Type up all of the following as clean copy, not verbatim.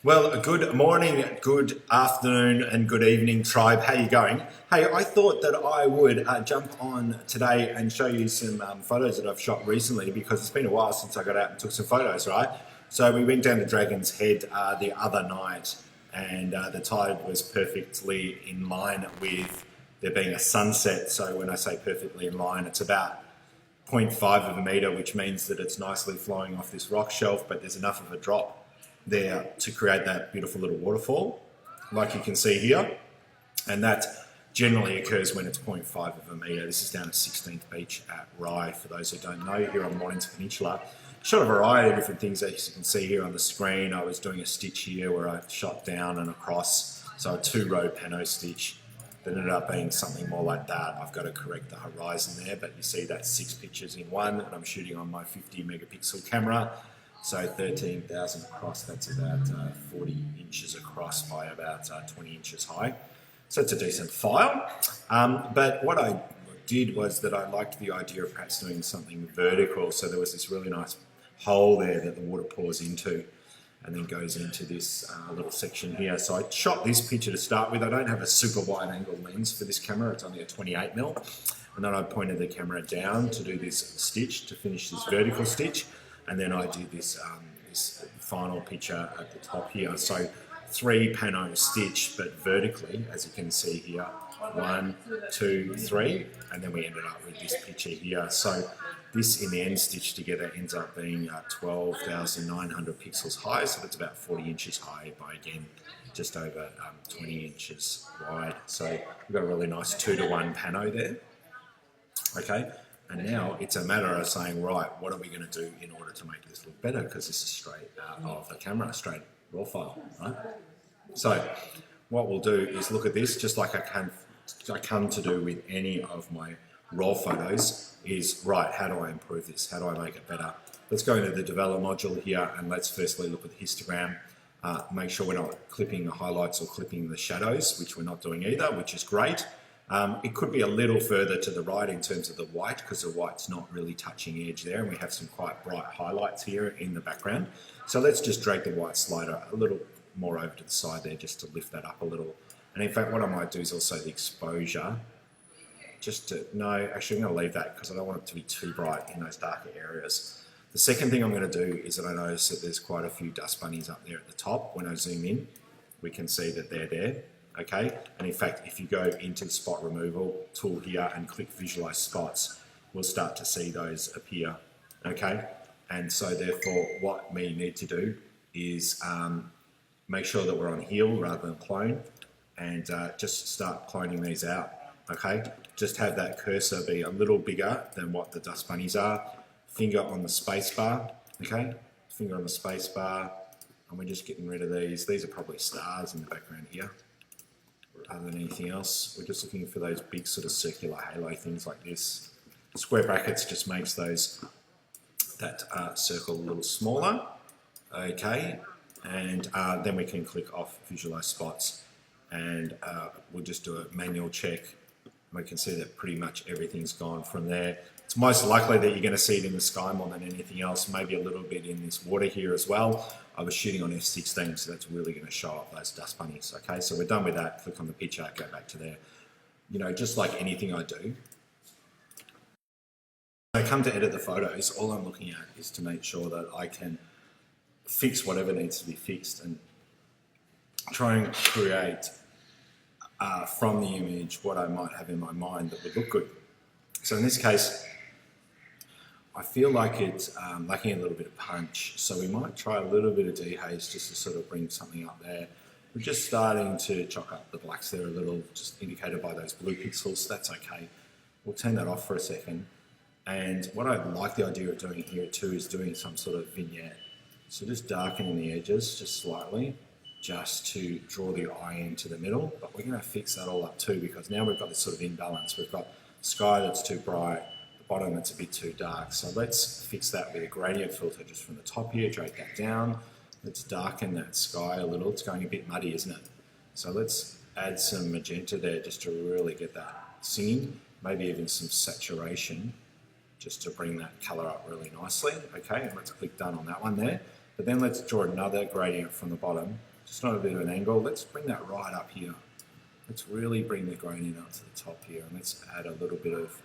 Well, good morning, good afternoon, and good evening, tribe. How you going? Hey, I thought that I would jump on today and show you some photos that I've shot recently because it's been a while since I got out and took some photos, right? So we went down to Dragon's Head the other night, and the tide was perfectly in line with there being a sunset. So when I say perfectly in line, it's about 0.5 of a metre, which means that it's nicely flowing off this rock shelf, but there's enough of a drop there to create that beautiful little waterfall, like you can see here. And that generally occurs when it's 0.5 of a metre. This is down at 16th Beach at Rye, for those who don't know, here on Mornington Peninsula. Shot a variety of different things, as you can see here on the screen. I was doing a stitch here where I shot down and across, so a 2-row pano stitch. That ended up being something more like that. I've got to correct the horizon there, but you see that's 6 pictures in one, and I'm shooting on my 50 megapixel camera. So 13,000 across, that's about 40 inches across by about 20 inches high. So it's a decent file. But what I did was that I liked the idea of perhaps doing something vertical. So there was this really nice hole there that the water pours into and then goes into this little section here. So I shot this picture to start with. I don't have a super wide angle lens for this camera. It's only a 28mm. And then I pointed the camera down to do this stitch, to finish this vertical stitch. And then I did this, this final picture at the top here. So 3 pano stitch, but vertically, as you can see here. 1, 2, 3, and then we ended up with this picture here. So this in the end stitched together ends up being 12,900 pixels high, so that's about 40 inches high by, again, just over 20 inches wide. So we've got a really nice 2-to-1 pano there. Okay. And now it's a matter of saying, right, what are we going to do in order to make this look better? Because this is straight out of the camera, straight raw file, right? So what we'll do is look at this, just like I come to do with any of my raw photos, is, right, how do I improve this? How do I make it better? Let's go into the develop module here, and let's firstly look at the histogram. Make sure we're not clipping the highlights or clipping the shadows, which we're not doing either, which is great. It could be a little further to the right in terms of the white, because the white's not really touching edge there, and we have some quite bright highlights here in the background. So let's just drag the white slider a little more over to the side there, just to lift that up a little. And in fact, what I might do is also the exposure, just to, no, actually I'm going to leave that because I don't want it to be too bright in those darker areas. The second thing I'm going to do is that I notice that there's quite a few dust bunnies up there at the top. When I zoom in, we can see that they're there. Okay, and in fact, if you go into the spot removal tool here and click visualize spots, we'll start to see those appear. Okay, and so therefore what we need to do is make sure that we're on heal rather than clone, and just start cloning these out. Okay, just have that cursor be a little bigger than what the dust bunnies are. Finger on the space bar. Okay, finger on the space bar, and we're just getting rid of these. These are probably stars in the background here. Other than anything else, we're just looking for those big sort of circular halo things like this. Square brackets just makes that circle a little smaller. Okay, and then we can click off visualize spots, and we'll just do a manual check. We can see that pretty much everything's gone from there. It's most likely that you're going to see it in the sky more than anything else, maybe a little bit in this water here as well. I was shooting on f16, so that's really going to show up those dust bunnies. Okay, so we're done with that. Click on the picture, go back to there. You know, just like anything I do, when I come to edit the photos, all I'm looking at is to make sure that I can fix whatever needs to be fixed and try and create from the image what I might have in my mind that would look good. So in this case, I feel like it's lacking a little bit of punch, so we might try a little bit of dehaze just to sort of bring something up there. We're just starting to chalk up the blacks there a little, just indicated by those blue pixels, so that's okay. We'll turn that off for a second. And what I like the idea of doing here too is doing some sort of vignette. So just darkening the edges just slightly, just to draw the eye into the middle, but we're going to fix that all up too, because now we've got this sort of imbalance. We've got sky that's too bright, bottom that's a bit too dark. So let's fix that with a gradient filter just from the top here, drag that down. Let's darken that sky a little. It's going a bit muddy, isn't it? So let's add some magenta there just to really get that singing, maybe even some saturation just to bring that color up really nicely. Okay, and let's click done on that one there. But then let's draw another gradient from the bottom just on a bit of an angle. Let's bring that right up here. Let's really bring the gradient up to the top here, and let's add a little bit of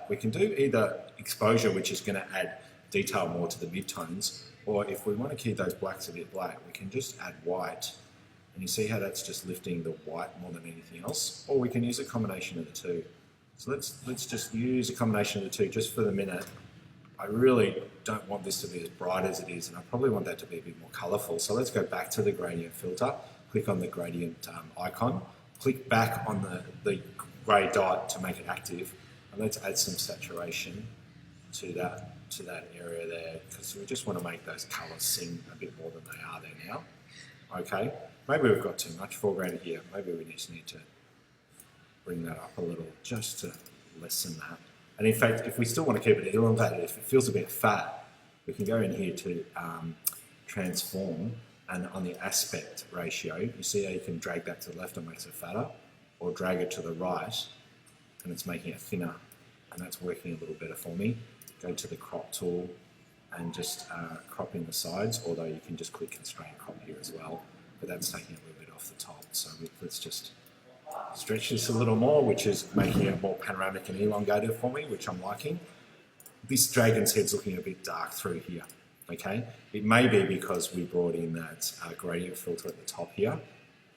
we can do either exposure, which is going to add detail more to the midtones, or if we want to keep those blacks a bit black, we can just add white. And you see how that's just lifting the white more than anything else? Or we can use a combination of the two. So let's just use a combination of the two just for the minute. I really don't want this to be as bright as it is, and I probably want that to be a bit more colourful. So let's go back to the gradient filter, click on the gradient icon, click back on the grey dot to make it active, and let's add some saturation to that area there, because we just want to make those colours sing a bit more than they are there now. Okay, maybe we've got too much foreground here. Maybe we just need to bring that up a little just to lessen that. And in fact, if we still want to keep it elongated, if it feels a bit fat, we can go in here to transform, and on the aspect ratio, you see how you can drag that to the left and makes it fatter, or drag it to the right and it's making it thinner, and that's working a little better for me. Go to the crop tool and just crop in the sides, although you can just click constrain crop here as well, but that's taking a little bit off the top. So let's just stretch this a little more, which is making it more panoramic and elongated for me, which I'm liking. This dragon's head's looking a bit dark through here, okay? It may be because we brought in that gradient filter at the top here,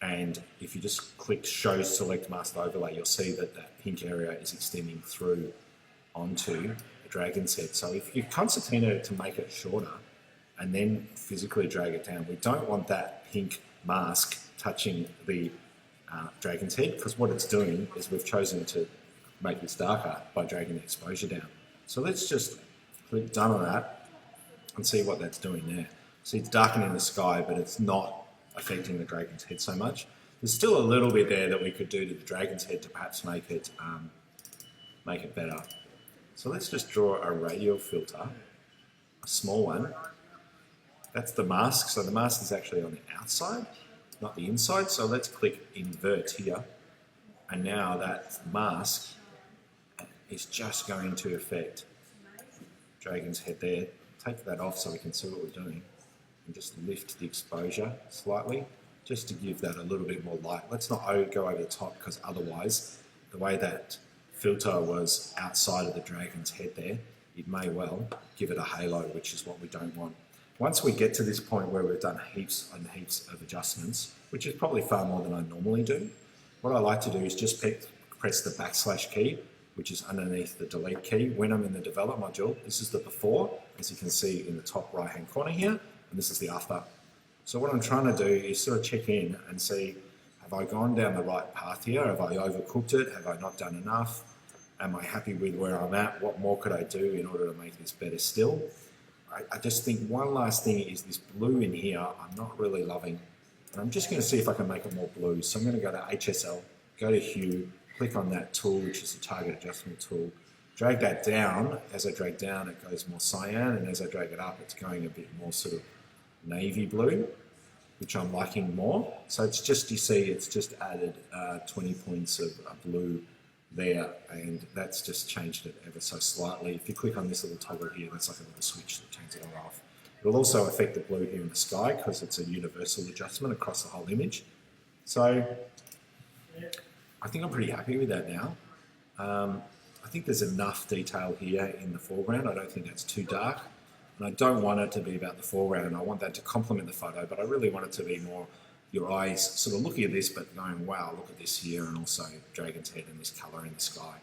and if you just click show select mask overlay, you'll see that that pink area is extending through onto the dragon's head. So if you concertina it to make it shorter and then physically drag it down, we don't want that pink mask touching the dragon's head, because what it's doing is we've chosen to make this darker by dragging the exposure down. So let's just click done on that and see what that's doing there. See, it's darkening the sky, but it's not affecting the dragon's head so much. There's still a little bit there that we could do to the dragon's head to perhaps make it better. So let's just draw a radial filter, a small one. That's the mask. So the mask is actually on the outside, not the inside. So let's click invert here. And now that mask is just going to affect dragon's head there. Take that off so we can see what we're doing. And just lift the exposure slightly, just to give that a little bit more light. Let's not go over the top, because otherwise, the way that filter was outside of the dragon's head there, it may well give it a halo, which is what we don't want. Once we get to this point where we've done heaps and heaps of adjustments, which is probably far more than I normally do, what I like to do is just press the backslash key, which is underneath the delete key. When I'm in the develop module, this is the before, as you can see in the top right hand corner here, and this is the after. So what I'm trying to do is sort of check in and see, have I gone down the right path here? Have I overcooked it? Have I not done enough? Am I happy with where I'm at? What more could I do in order to make this better still? I just think one last thing is this blue in here, I'm not really loving. And I'm just going to see if I can make it more blue. So I'm going to go to HSL, go to Hue, click on that tool, which is the target adjustment tool. Drag that down. As I drag down, it goes more cyan, and as I drag it up, it's going a bit more sort of navy blue, which I'm liking more. So it's just, you see, it's just added 20 points of blue there, and that's just changed it ever so slightly. If you click on this little toggle here, that's like a little switch that turns it on off. It'll also affect the blue here in the sky, because it's a universal adjustment across the whole image. So I think I'm pretty happy with that now. I think there's enough detail here in the foreground. I don't think that's too dark. And I don't want it to be about the foreground. I want that to complement the photo, but I really want it to be more your eyes sort of looking at this, but going, wow, look at this here, and also dragon's head and this colour in the sky.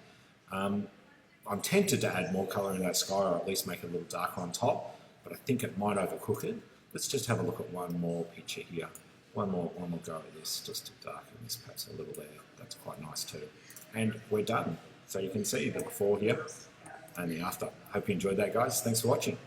I'm tempted to add more colour in that sky, or at least make it a little darker on top, but I think it might overcook it. Let's just have a look at one more picture here. One more go at this, just to darken this perhaps a little there. That's quite nice too. And we're done. So you can see the before here and the after. Hope you enjoyed that, guys. Thanks for watching.